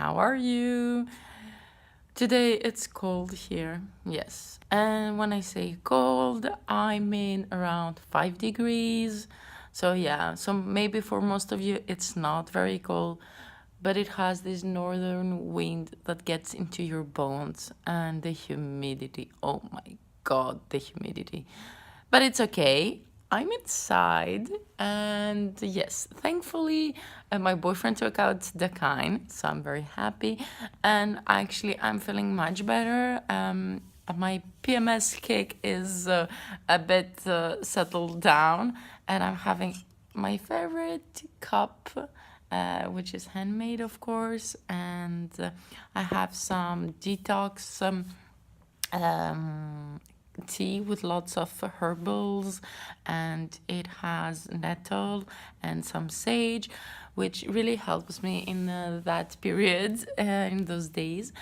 how are you? Today it's cold here, yes. And when I say cold, I mean around 5 degrees. So yeah, so maybe for most of you it's not very cold, but it has this northern wind that gets into your bones and the humidity. Oh my God, the humidity. But it's okay. I'm inside, and yes, thankfully, my boyfriend took out the kind, so I'm very happy. And actually, I'm feeling much better. My PMS kick is a bit settled down, and I'm having my favorite cup, which is handmade, of course, and I have some detox. Tea with lots of herbals, and it has nettle and some sage, which really helps me in that period, in those days.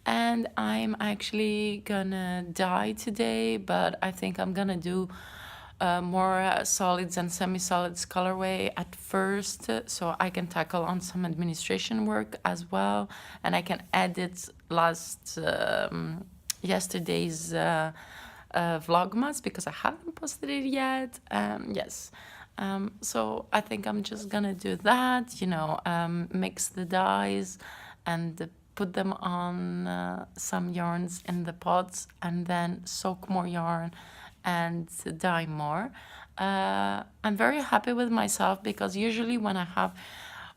And I'm actually gonna dye today, but I think I'm gonna do more solids and semi-solids colorway at first, so I can tackle on some administration work as well, and I can edit yesterday's Vlogmas because I haven't posted it yet. Yes. So I think I'm just gonna do that, mix the dyes and put them on some yarns in the pots and then soak more yarn and dye more. I'm very happy with myself because usually when I have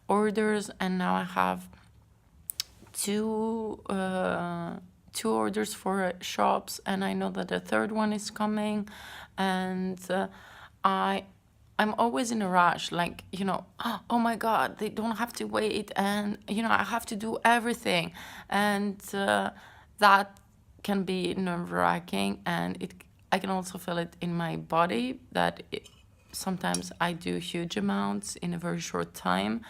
orders, and now I have two orders for shops, and I know that the third one is coming, and I'm always in a rush, like, oh my God, they don't have to wait, and I have to do everything, and that can be nerve-wracking, and I can also feel it in my body that sometimes I do huge amounts in a very short time.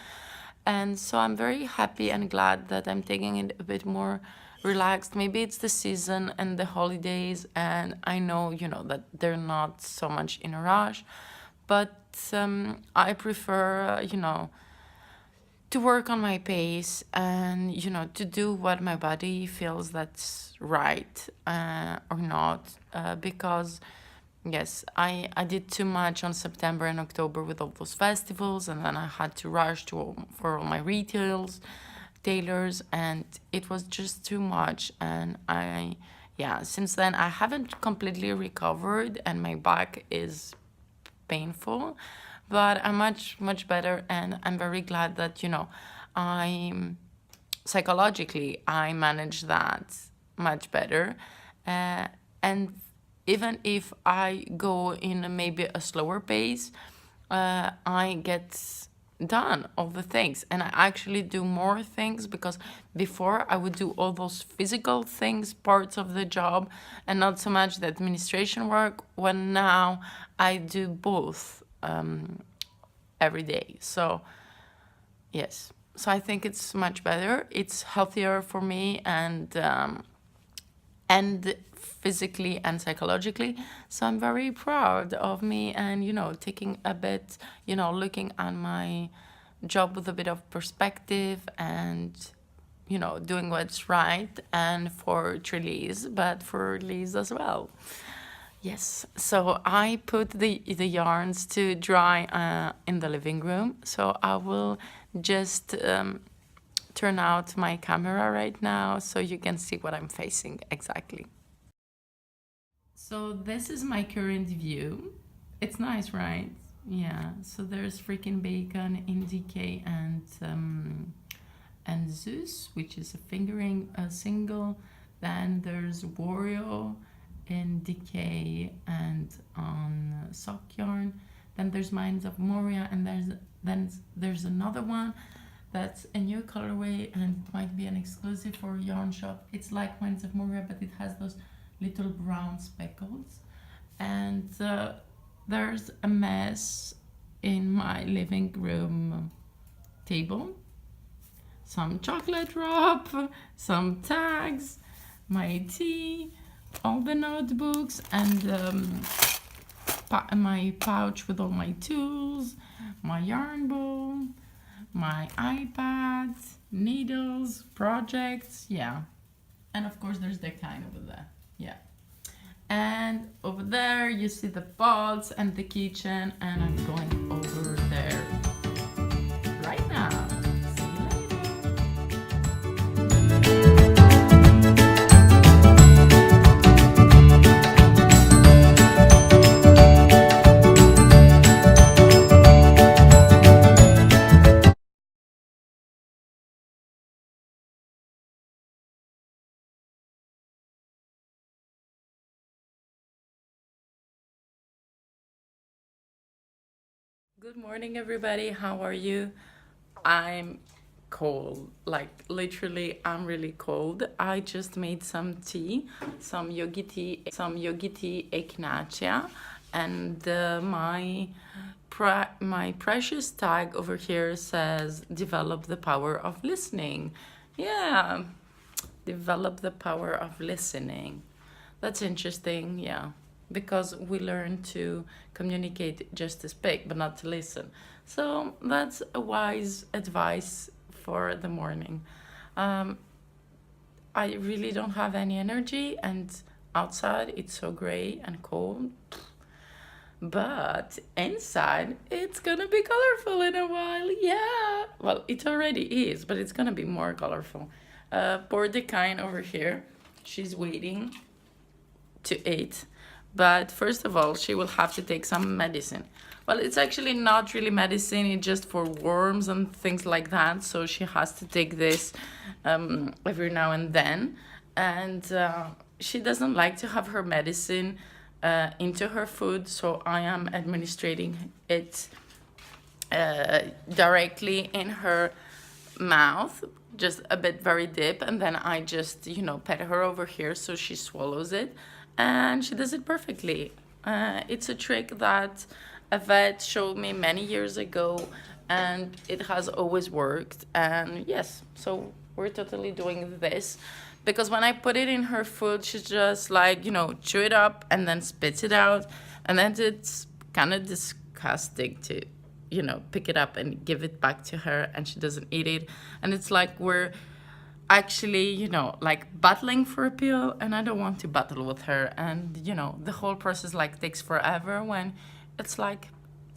And so I'm very happy and glad that I'm taking it a bit more relaxed. Maybe it's the season and the holidays, and I know, that they're not so much in a rush, but I prefer, to work on my pace and, to do what my body feels that's right or not, because yes, I did too much on September and October with all those festivals, and then I had to rush for all my tailors, and it was just too much. And since then I haven't completely recovered, and my back is painful, but I'm much better, and I'm very glad that I'm psychologically I manage that much better, and even if I go in maybe a slower pace, I get done all the things, and I actually do more things, because before I would do all those physical things, parts of the job, and not so much the administration work, when now I do both every day. So yes, so I think it's much better, it's healthier for me, and physically and psychologically. So I'm very proud of me, and taking a bit, looking at my job with a bit of perspective, and doing what's right, and for TréLiz, but for Liz as well. Yes, so I put the yarns to dry in the living room, so I will just turn out my camera right now so you can see what I'm facing exactly. So this is my current view. It's nice, right? Yeah, so there's freaking bacon in decay, and Zeus, which is a single. Then there's Wario in decay and on sock yarn. Then there's Minds of Moria, and there's another one that's a new colorway, and it might be an exclusive for Yarn Shop. It's like Minds of Moria, but it has those little brown speckles. And there's a mess in my living room table. Some chocolate drop, some tags, my tea, all the notebooks, and my pouch with all my tools, my yarn bowl, my iPad, needles, projects, yeah. And of course there's the kind over there, yeah. And over there you see the pots and the kitchen, and I'm going over there right now. See you Good morning, everybody. How are you? I'm cold. Like, literally, I'm really cold. I just made some tea, some yogi tea echinacea, and my precious tag over here says develop the power of listening. Yeah, develop the power of listening. That's interesting, yeah, because we learn to communicate just to speak, but not to listen. So that's a wise advice for the morning. I really don't have any energy, and outside it's so gray and cold. But inside it's gonna be colorful in a while, yeah. Well, it already is, but it's gonna be more colorful. Poor Decine over here, she's waiting to eat, but first of all she will have to take some medicine. Well, it's actually not really medicine, it's just for worms and things like that, so she has to take this every now and then. And she doesn't like to have her medicine into her food, so I am administrating it directly in her mouth, just a bit very deep, and then I just, pet her over here so she swallows it, and she does it perfectly. It's a trick that a vet showed me many years ago, and it has always worked. And yes, so we're totally doing this, because when I put it in her food, she's just like, chew it up and then spits it out, and then it's kind of disgusting to pick it up and give it back to her, and she doesn't eat it. And it's like we're actually, like battling for a pill, and I don't want to battle with her. And, the whole process like takes forever when it's like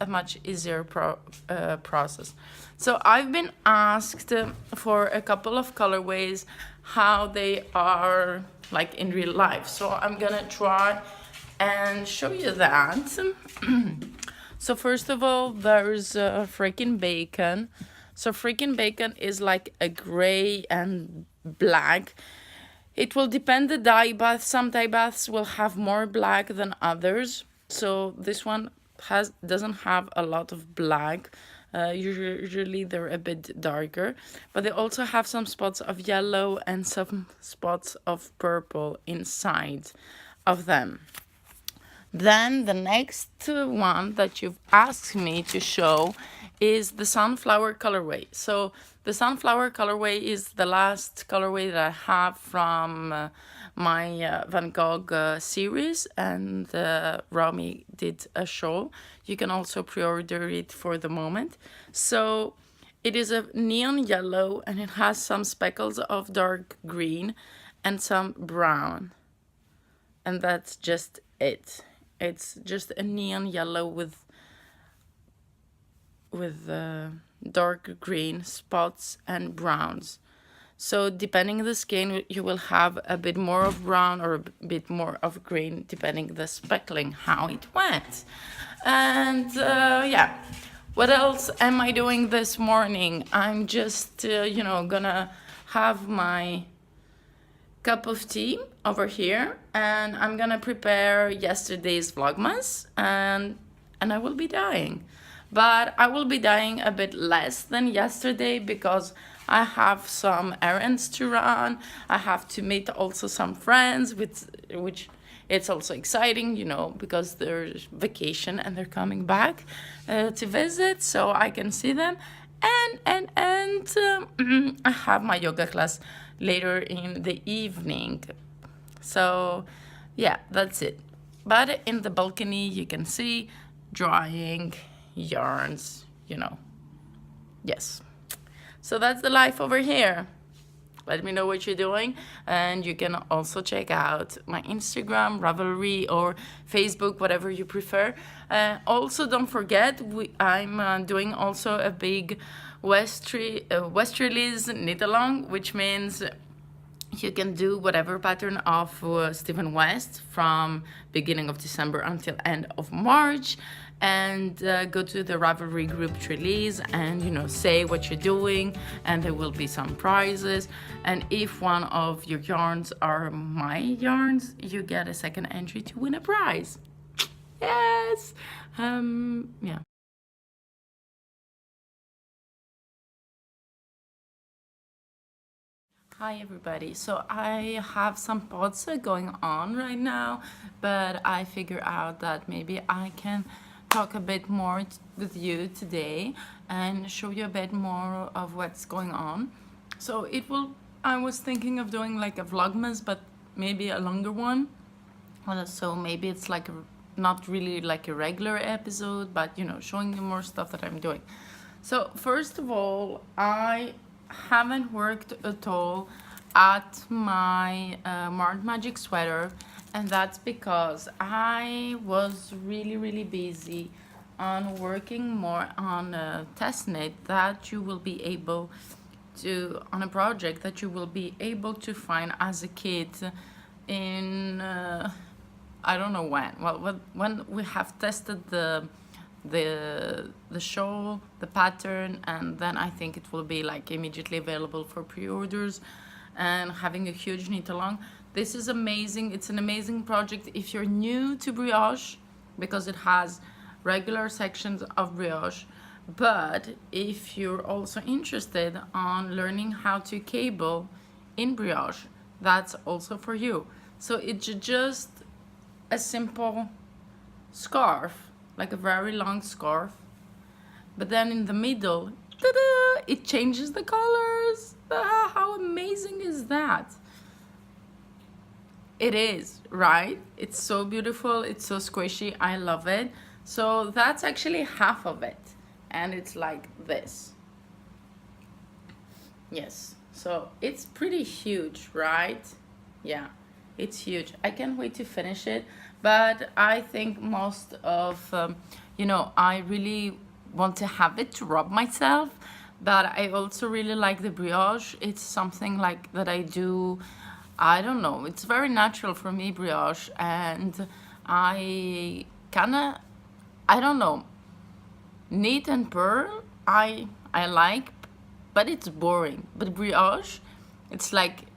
a much easier process. So I've been asked for a couple of colorways, how they are like in real life. So I'm gonna try and show you that. So first of all, there's freaking bacon. So freaking bacon is like a gray and black. It will depend the dye bath. Some dye baths will have more black than others. So this one doesn't have a lot of black. Usually they're a bit darker, but they also have some spots of yellow and some spots of purple inside of them. Then the next one that you've asked me to show is the sunflower colorway. So the sunflower colorway is the last colorway that I have from my Van Gogh series, and Rami did a show. You can also pre-order it for the moment. So it is a neon yellow, and it has some speckles of dark green and some brown, and that's just it. It's just a neon yellow with dark green spots and browns. So depending the skin, you will have a bit more of brown or a bit more of green, depending the speckling, how it went. And yeah, what else am I doing this morning? I'm just, gonna have my cup of tea over here, and I'm gonna prepare yesterday's Vlogmas, and I will be dying. But I will be dying a bit less than yesterday because I have some errands to run. I have to meet also some friends, which it's also exciting, because there's vacation and they're coming back to visit, so I can see them. And I have my yoga class later in the evening. So yeah, that's it. But in the balcony, you can see drying yarns, Yes. So that's the life over here. Let me know what you're doing, and you can also check out my Instagram, Ravelry, or Facebook, whatever you prefer. Also, don't forget, I'm doing also a big Treliz knit along, which means you can do whatever pattern of Stephen West from beginning of December until end of March, and go to the Ravelry group TréLiz and, you know, say what you're doing, and there will be some prizes. And if one of your yarns are my yarns, you get a second entry to win a prize. Yes. Yeah. Hi everybody. So I have some pods going on right now, but I figure out that maybe I can talk a bit more with you today and show you a bit more of what's going on. So I was thinking of doing like a Vlogmas, but maybe a longer one. So maybe it's like not really like a regular episode, but you know, showing you more stuff that I'm doing. So first of all, I haven't worked at all at my March Magic sweater, and that's because I was really busy on working more on a test knit that you will be able to, on a project that you will be able to find as a kit in I don't know when. Well, when we have tested the shawl, the pattern, and then I think it will be like immediately available for pre-orders, and having a huge knit along. This is amazing. It's an amazing project if you're new to brioche, because it has regular sections of brioche. But if you're also interested on learning how to cable in brioche, that's also for you. So it's just a simple scarf, like a very long scarf, but then in the middle, ta-da, it changes the colors. How amazing is that? It is, right? It's so beautiful, it's so squishy, I love it. So that's actually half of it, and it's like this. Yes, so it's pretty huge, right? Yeah, it's huge. I can't wait to finish it, but I think most of, you know, I really want to have it to rub myself, but I also really like the brioche. It's something like that I do, I don't know, it's very natural for me, brioche, and I kinda, I don't know, knit and purl, I like, but it's boring. But brioche, it's like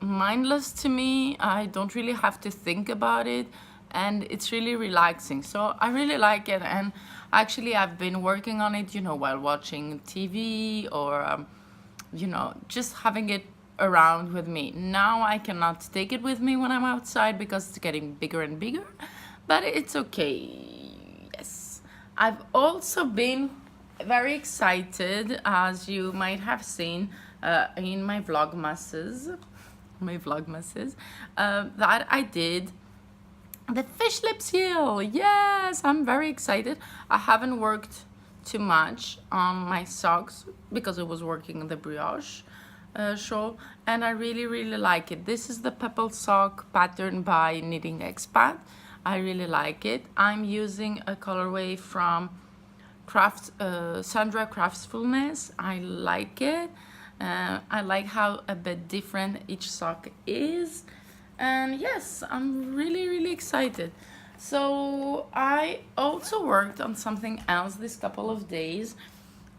mindless to me. I don't really have to think about it, and it's really relaxing. So I really like it, and actually I've been working on it, you know, while watching TV or, you know, just having it around with me. Now I cannot take it with me when I'm outside because it's getting bigger and bigger, but it's okay. Yes. I've also been very excited, as you might have seen in my vlogmases, that I did the fish lips heel. Yes, I'm very excited. I haven't worked too much on my socks because I was working on the brioche shawl, and I really like it. This is the pebble sock pattern by Knitting Expat. I really like it. I'm using a colorway from Sandra Craftsfulness. I like it. I like how a bit different each sock is, and yes, I'm really excited. So I also worked on something else this couple of days.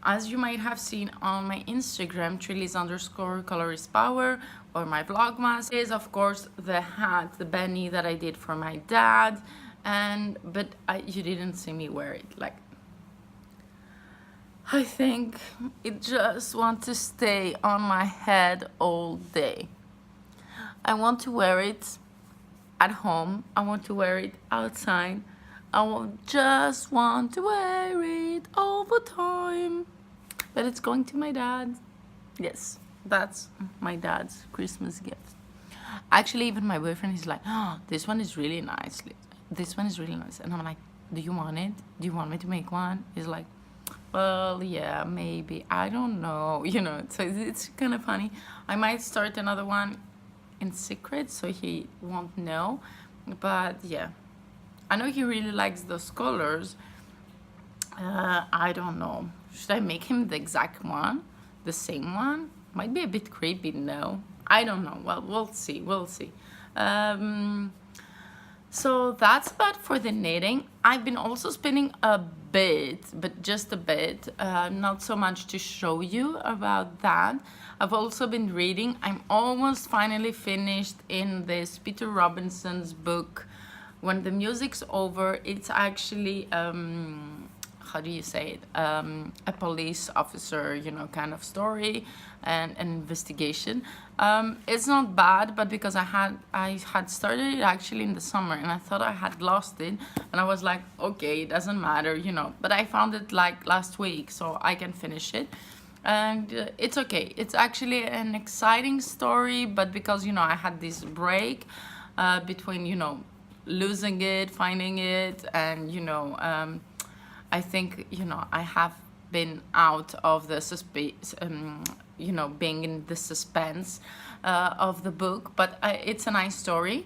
As you might have seen on my Instagram, TréLiz_colorispower, or my Vlogmas, is of course the hat, the Benny that I did for my dad, but you didn't see me wear it. Like, I think it just wants to stay on my head all day. I want to wear it at home. I want to wear it outside. Just want to wear it all the time. But it's going to my dad. Yes, that's my dad's Christmas gift. Actually, even my boyfriend is like, oh, this one is really nice. This one is really nice. And I'm like, do you want it? Do you want me to make one? He's like, Well, yeah, maybe. I don't know. You know, so it's kind of funny. I might start another one in secret so he won't know. But yeah, I know he really likes those colors. I don't know. Should I make him the exact one? The same one? Might be a bit creepy, no? I don't know. Well, we'll see. We'll see. So that's about for the knitting. I've been also spinning a bit, but just a bit, not so much to show you about that. I've also been reading. I'm almost finally finished in this Peter Robinson's book, When the Music's Over. It's actually, how do you say it, a police officer, you know, kind of story and an investigation. It's not bad, but because I had started it actually in the summer and I thought I had lost it, and I was like, okay, it doesn't matter, you know, but I found it like last week, so I can finish it. And it's okay. It's actually an exciting story, but because, you know, I had this break between, you know, losing it, finding it, and, you know, I think, you know, I have been out of the you know, being in the suspense of the book, but it's a nice story.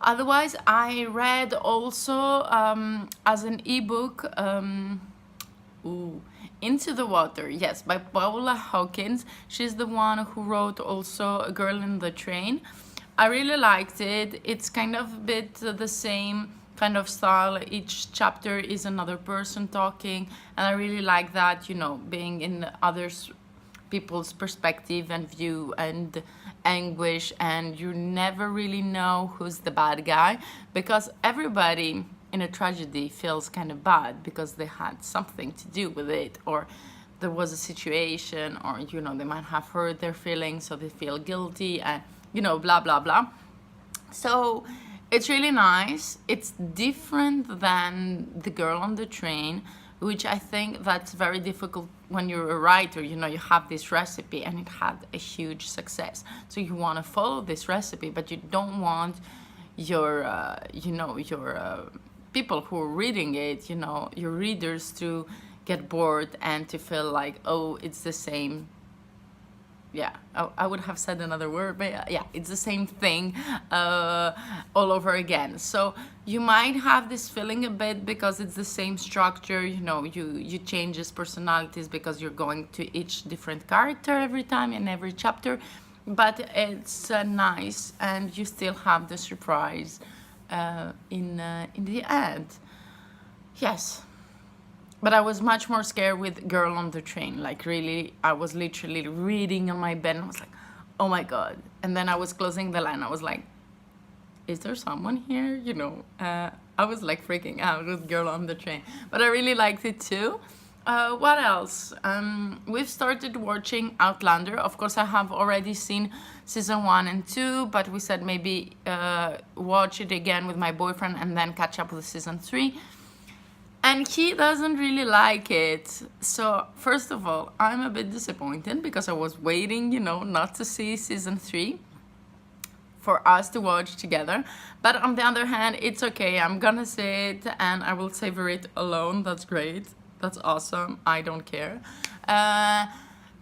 Otherwise, I read also as an ebook, Into the Water, yes, by Paula Hawkins. She's the one who wrote also A Girl in the Train. I really liked it. It's kind of a bit the same kind of style. Each chapter is another person talking, and I really like that, you know, being in others people's perspective and view and anguish, and you never really know who's the bad guy, because everybody in a tragedy feels kind of bad because they had something to do with it, or there was a situation, or, you know, they might have hurt their feelings, so they feel guilty, and, you know, blah blah blah. So it's really nice. It's different than The Girl on the Train, which I think that's very difficult when you're a writer. You know, you have this recipe and it had a huge success, so you want to follow this recipe, but you don't want your you know, your people who are reading it, you know, your readers, to get bored and to feel like, oh, it's the same. Yeah, I would have said another word, but yeah, it's the same thing all over again. So you might have this feeling a bit because it's the same structure, you know, you changes personalities because you're going to each different character every time in every chapter, but it's nice, and you still have the surprise in the end. Yes. But I was much more scared with Girl on the Train. Like, really, I was literally reading on my bed and I was like, oh my God. And then I was closing the line. I was like, is there someone here? You know, I was like freaking out with Girl on the Train. But I really liked it too. What else? We've started watching Outlander. Of course, I have already seen season 1 and 2, but we said maybe watch it again with my boyfriend and then catch up with season 3. And he doesn't really like it. So first of all, I'm a bit disappointed because I was waiting, you know, not to see season 3 for us to watch together. But on the other hand, it's okay. I'm gonna see it and I will savor it alone. That's great. That's awesome. I don't care.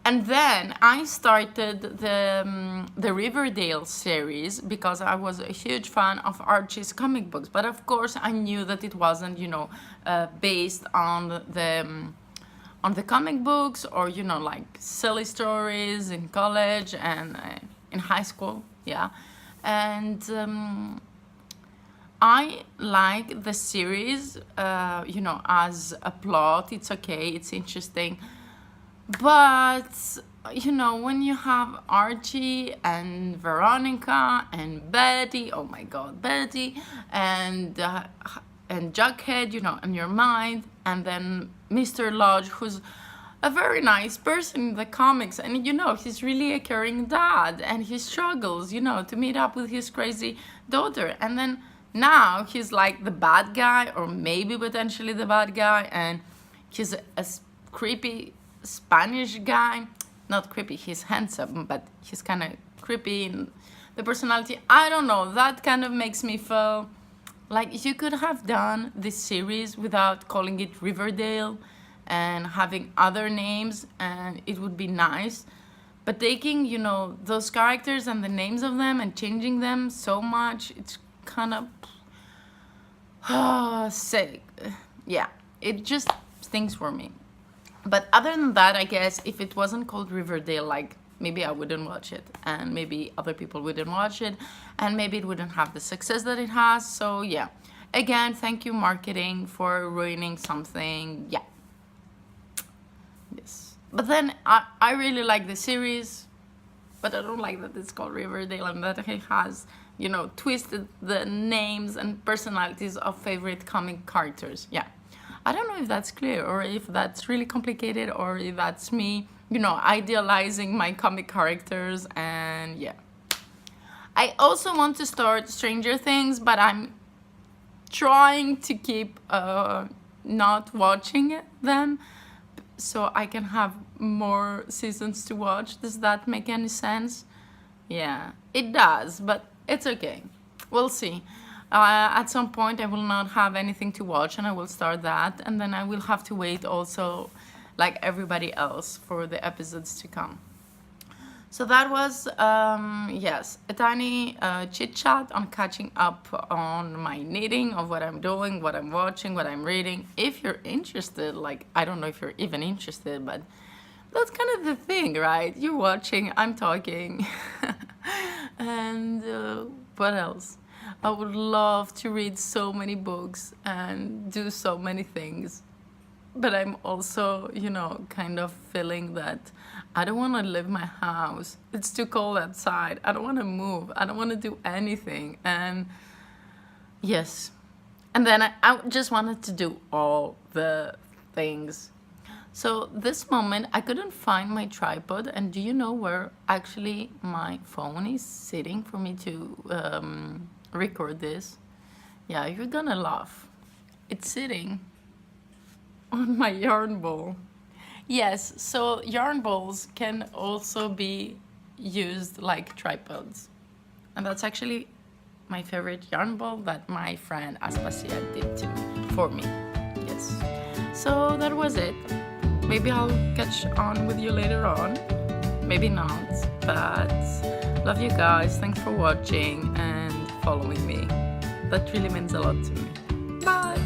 And then I started the Riverdale series because I was a huge fan of Archie's comic books. But of course, I knew that it wasn't, you know, based on the comic books, or, you know, like silly stories in college and in high school. Yeah. And I like the series, you know, as a plot. It's okay. It's interesting. But, you know, when you have Archie and Veronica and Betty, oh my God, Betty, and Jughead, you know, in your mind, and then Mr. Lodge, who's a very nice person in the comics, and, you know, he's really a caring dad, and he struggles, you know, to meet up with his crazy daughter, and then now he's like the bad guy, or maybe potentially the bad guy, and he's a creepy Spanish guy. Not creepy, he's handsome, but he's kind of creepy in the personality. I don't know, that kind of makes me feel like you could have done this series without calling it Riverdale and having other names, and it would be nice. But taking, you know, those characters and the names of them and changing them so much, it's kind of sick. Yeah, it just stinks for me. But other than that, I guess if it wasn't called Riverdale, like, maybe I wouldn't watch it, and maybe other people wouldn't watch it, and maybe it wouldn't have the success that it has. So yeah, again, thank you marketing for ruining something. Yeah. Yes. But then I really like the series, but I don't like that it's called Riverdale and that it has, you know, twisted the names and personalities of favorite comic characters. Yeah. I don't know if that's clear, or if that's really complicated, or if that's me, you know, idealizing my comic characters. And yeah, I also want to start Stranger Things, but I'm trying to keep not watching them so I can have more seasons to watch. Does that make any sense? Yeah, it does, but it's okay. We'll see. At some point I will not have anything to watch and I will start that, and then I will have to wait also, like everybody else, for the episodes to come. So that was, yes, a tiny chit chat on catching up on my knitting, of what I'm doing, what I'm watching, what I'm reading. If you're interested, like, I don't know if you're even interested, but that's kind of the thing, right? You're watching, I'm talking. And what else? I would love to read so many books and do so many things. But I'm also, you know, kind of feeling that I don't want to leave my house. It's too cold outside. I don't want to move. I don't want to do anything. And yes. And then I just wanted to do all the things. So this moment, I couldn't find my tripod. And do you know where actually my phone is sitting for me to record this? Yeah, you're gonna laugh. It's sitting on my yarn ball. Yes, so yarn balls can also be used like tripods. And that's actually my favorite yarn ball that my friend Aspasia did for me. Yes. So that was it. Maybe I'll catch on with you later on. Maybe not. But love you guys. Thanks for watching and following me. That really means a lot to me. Bye.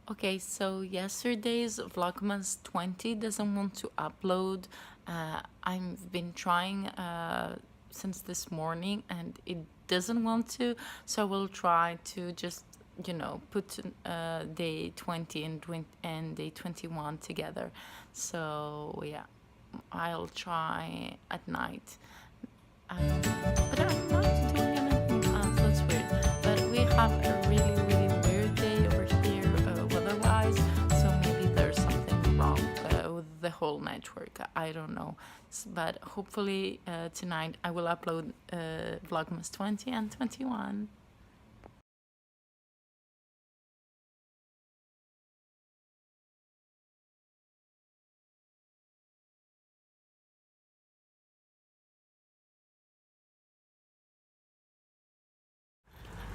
Okay, so yesterday's Vlogmas 20 doesn't want to upload. I've been trying since this morning and it doesn't want to, so we'll try to just, you know, put day 20 and day 21 together. So yeah, I'll try at night. But I'm not doing anything else, that's weird. But we have a really weird day over here weather-wise, so maybe there's something wrong with the whole network. I don't know. But hopefully tonight I will upload Vlogmas 20 and 21.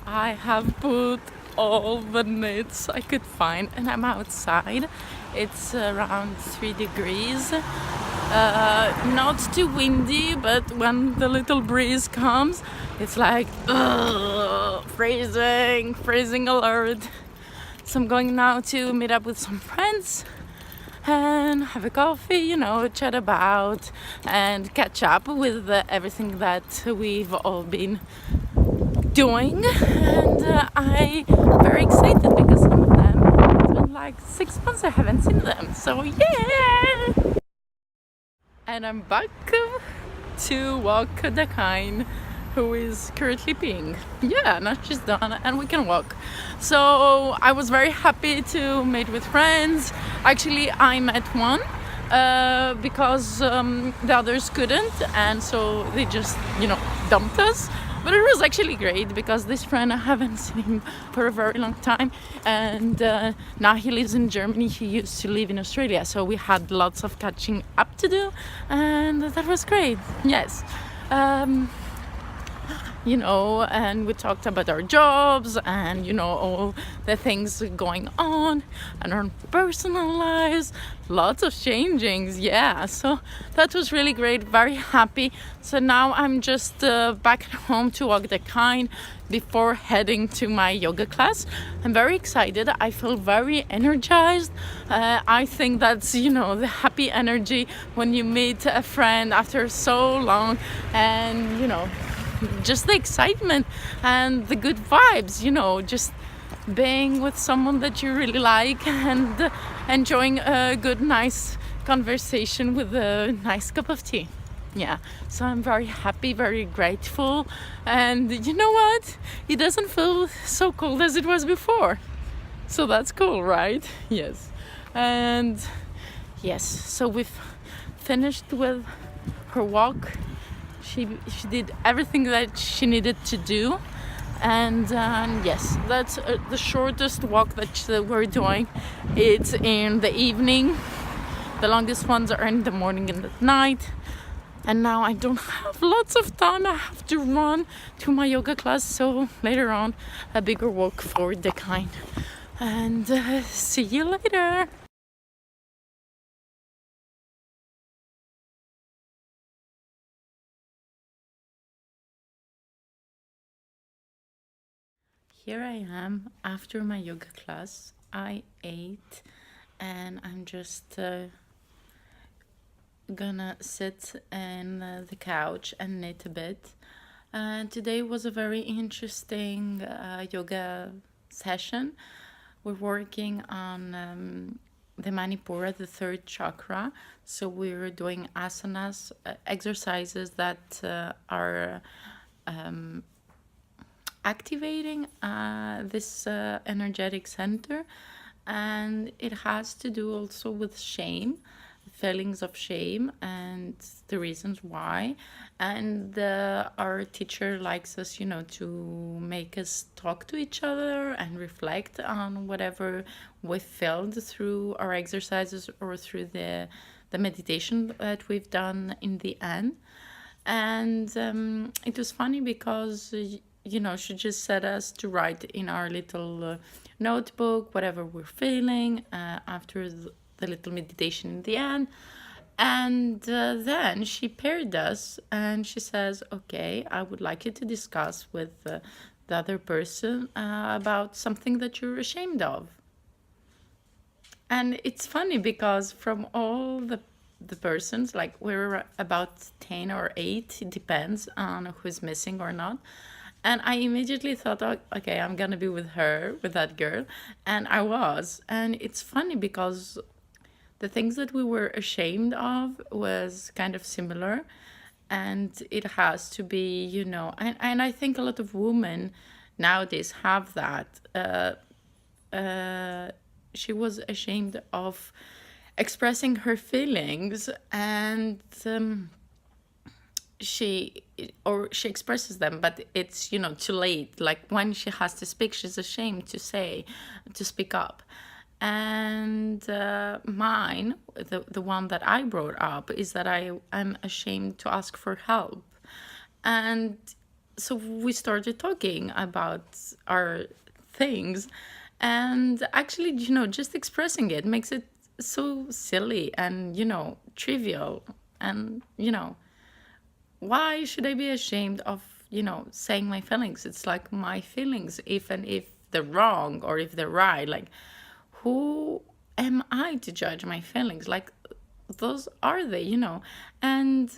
I have put all the knits I could find and I'm outside. It's around 3 degrees. Not too windy, but when the little breeze comes, it's like freezing alert. So I'm going now to meet up with some friends and have a coffee, you know, chat about and catch up with everything that we've all been doing. And I'm very excited because some of them like 6 months I haven't seen them, so yeah. And I'm back to walk the kind who is currently peeing. Yeah, now she's done and we can walk. So I was very happy to meet with friends. Actually, I met one because the others couldn't, and so they just, dumped us. But it was actually great because this friend, I haven't seen him for a very long time, and now he lives in Germany. He used to live in Australia, so we had lots of catching up to do, and that was great. Yes. And we talked about our jobs and, all the things going on and our personal lives, lots of changings. Yeah, so that was really great, very happy. So now I'm just back at home to walk the kind before heading to my yoga class. I'm very excited. I feel very energized. I think that's, the happy energy when you meet a friend after so long, and, just the excitement and the good vibes, just being with someone that you really like and enjoying a good, nice conversation with a nice cup of tea. Yeah, so I'm very happy, very grateful, and you know what? It doesn't feel so cold as it was before. So that's cool, right? Yes. And yes, so we've finished with her walk. She did everything that she needed to do, and yes, that's the shortest walk that we're doing. It's in the evening. The longest ones are in the morning and at night. And now I don't have lots of time. I have to run to my yoga class, so later on a bigger walk for the kind. And see you later. Here I am after my yoga class. I ate and I'm just gonna sit in the couch and knit a bit. Today was a very interesting yoga session. We're working on the Manipura, the third chakra. So we're doing asanas, exercises that are activating this energetic center, and it has to do also with shame, feelings of shame and the reasons why. And our teacher likes us, to make us talk to each other and reflect on whatever we felt through our exercises or through the meditation that we've done in the end. And it was funny because she just set us to write in our little notebook whatever we're feeling after the little meditation in the end. And then she paired us and she says, okay, I would like you to discuss with the other person about something that you're ashamed of. And it's funny because from all the persons, like we're about 10 or 8, it depends on who's missing or not. And I immediately thought, oh, okay, I'm gonna be with her, with that girl. And I was. And it's funny because the things that we were ashamed of was kind of similar. And it has to be, and I think a lot of women nowadays have that. She was ashamed of expressing her feelings, and she expresses them, but it's too late. Like when she has to speak, she's ashamed to speak up. And mine, the one that I brought up, is that I'm ashamed to ask for help. And so we started talking about our things, and actually just expressing it makes it so silly and trivial. And why should I be ashamed of, saying my feelings? It's like my feelings, even if they're wrong or if they're right. Like, who am I to judge my feelings? Like, those are they, And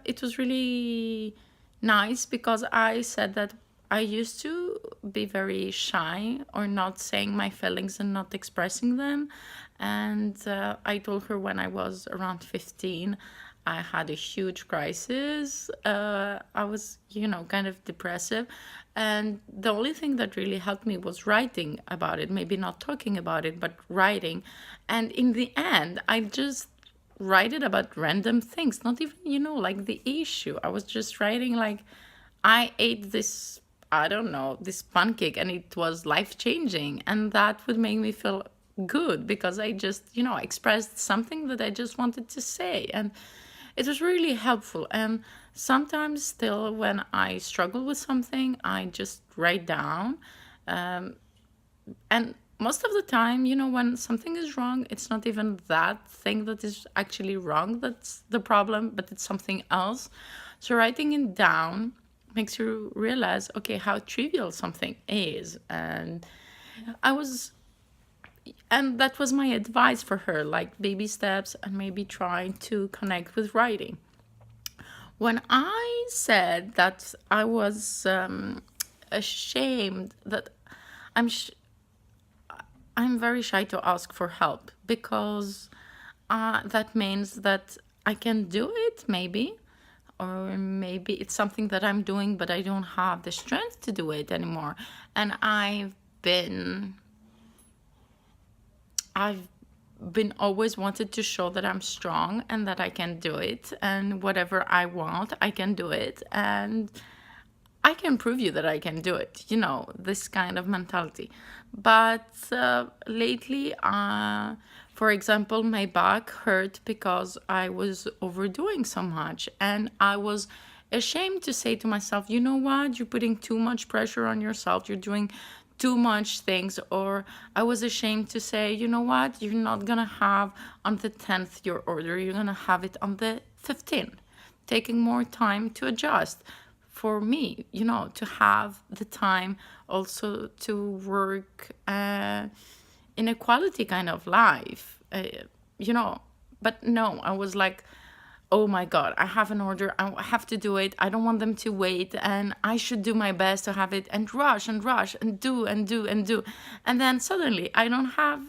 it was really nice because I said that I used to be very shy or not saying my feelings and not expressing them. And I told her when I was around 15, I had a huge crisis. I was, kind of depressive. And the only thing that really helped me was writing about it, maybe not talking about it, but writing. And in the end, I just write it about random things, not even, like the issue. I was just writing like, I ate this, I don't know, this pancake and it was life changing. And that would make me feel good because I just, expressed something that I just wanted to say. And it was really helpful. And sometimes still when I struggle with something, I just write down. And most of the time, when something is wrong, it's not even that thing that is actually wrong that's the problem, but it's something else. So writing it down makes you realize, okay, how trivial something is. And that was my advice for her, like baby steps and maybe trying to connect with writing. When I said that I was ashamed, that I'm very shy to ask for help because that means that I can do it, maybe, or maybe it's something that I'm doing, but I don't have the strength to do it anymore. And I've been always wanted to show that I'm strong and that I can do it, and whatever I want, I can do it, and I can prove you that I can do it, this kind of mentality. But lately, for example, my back hurt because I was overdoing so much, and I was ashamed to say to myself, you know what, you're putting too much pressure on yourself, you're doing too much things. Or I was ashamed to say, you know what, you're not gonna have on the 10th your order, you're gonna have it on the 15th, taking more time to adjust. For me, to have the time also to work in a quality kind of life, but no, I was like, oh my God, I have an order, I have to do it, I don't want them to wait, and I should do my best to have it, and rush and do and do and do. And then suddenly I don't have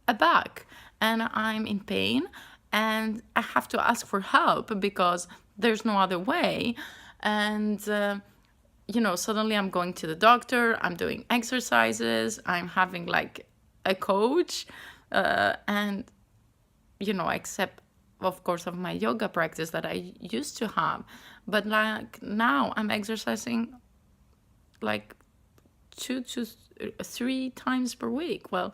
a back and I'm in pain and I have to ask for help because there's no other way. And suddenly I'm going to the doctor, I'm doing exercises, I'm having like a coach, and except of course of my yoga practice that I used to have, but like now I'm exercising like 2 to 3 times per week. Well,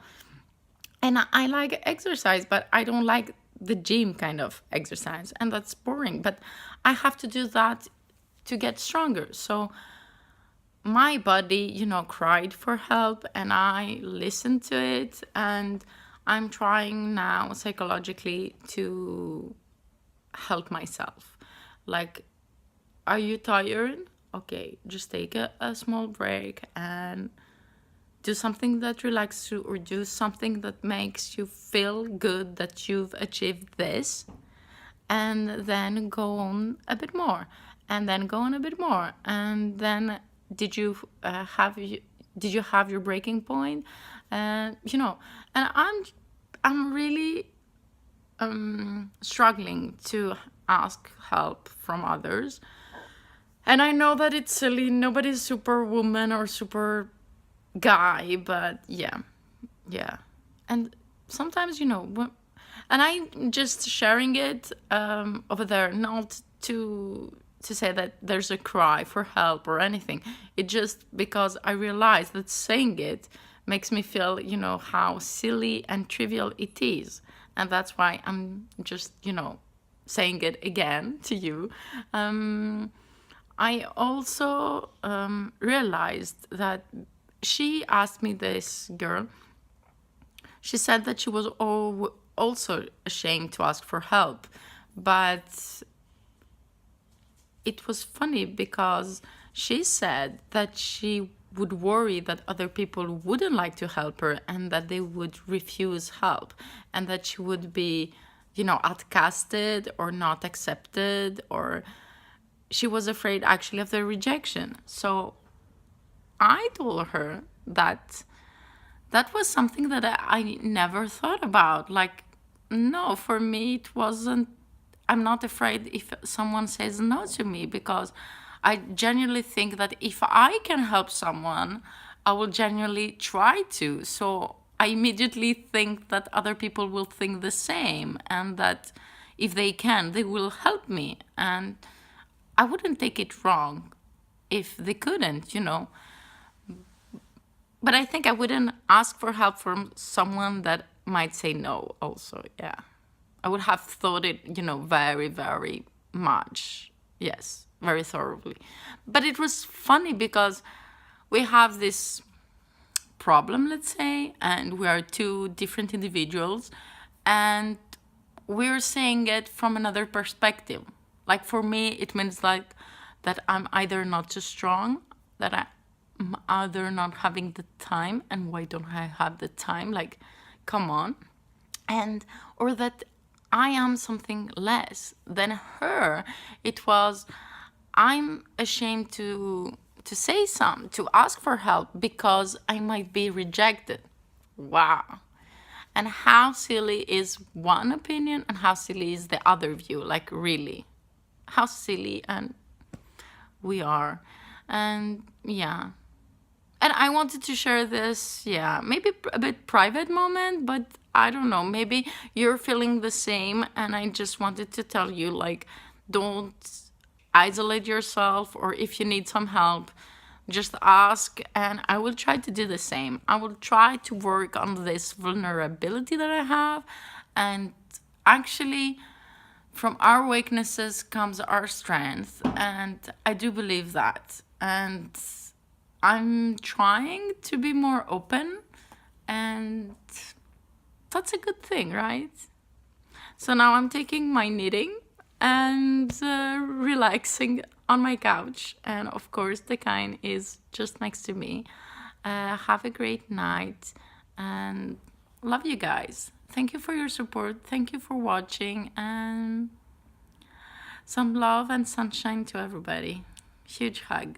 and I like exercise, but I don't like the gym kind of exercise, and that's boring, but I have to do that to get stronger. So my body, cried for help, and I listened to it, and I'm trying now psychologically to help myself. Like, are you tired? Okay, just take a small break and do something that relaxes you, or do something that makes you feel good that you've achieved this, and then go on a bit more, and then go on a bit more, and then did you have your breaking point? And I'm really struggling to ask help from others, and I know that it's silly, nobody's superwoman or super guy, but yeah. And sometimes, and I'm just sharing it over there, not to say that there's a cry for help or anything. It just because I realize that saying it makes me feel, how silly and trivial it is. And that's why I'm just, saying it again to you. I also realized that she asked me, this girl, she said that she was also ashamed to ask for help. But it was funny because she said that she would worry that other people wouldn't like to help her and that they would refuse help, and that she would be, outcasted or not accepted, or she was afraid actually of the rejection. So I told her that that was something that I never thought about. Like, no, for me, it wasn't. I'm not afraid if someone says no to me, because I genuinely think that if I can help someone, I will genuinely try to. So I immediately think that other people will think the same, and that if they can, they will help me. And I wouldn't take it wrong if they couldn't, you know. But I think I wouldn't ask for help from someone that might say no also, yeah. I would have thought it, you know, very, very much. Yes, very thoroughly. But it was funny because we have this problem, let's say, and we are two different individuals, and we're saying it from another perspective. Like for me, it means like that I'm either not too strong, that I'm either not having the time, and why don't I have the time? Like, come on. And, or that I am something less than her. It was, I'm ashamed to say some, to ask for help because I might be rejected. Wow. And how silly is one opinion and how silly is the other view? Like, really, how silly and we are. And yeah. And I wanted to share this, yeah, maybe a bit private moment, but I don't know, maybe you're feeling the same, and I just wanted to tell you, like, don't isolate yourself, or if you need some help, just ask, and I will try to do the same. I will try to work on this vulnerability that I have, and actually, from our weaknesses comes our strength, and I do believe that. And I'm trying to be more open, and that's a good thing, right? So now I'm taking my knitting and relaxing on my couch, and of course the kind is just next to me. Have a great night, and love you guys. Thank you for your support. Thank you for watching, and some love and sunshine to everybody. Huge hug.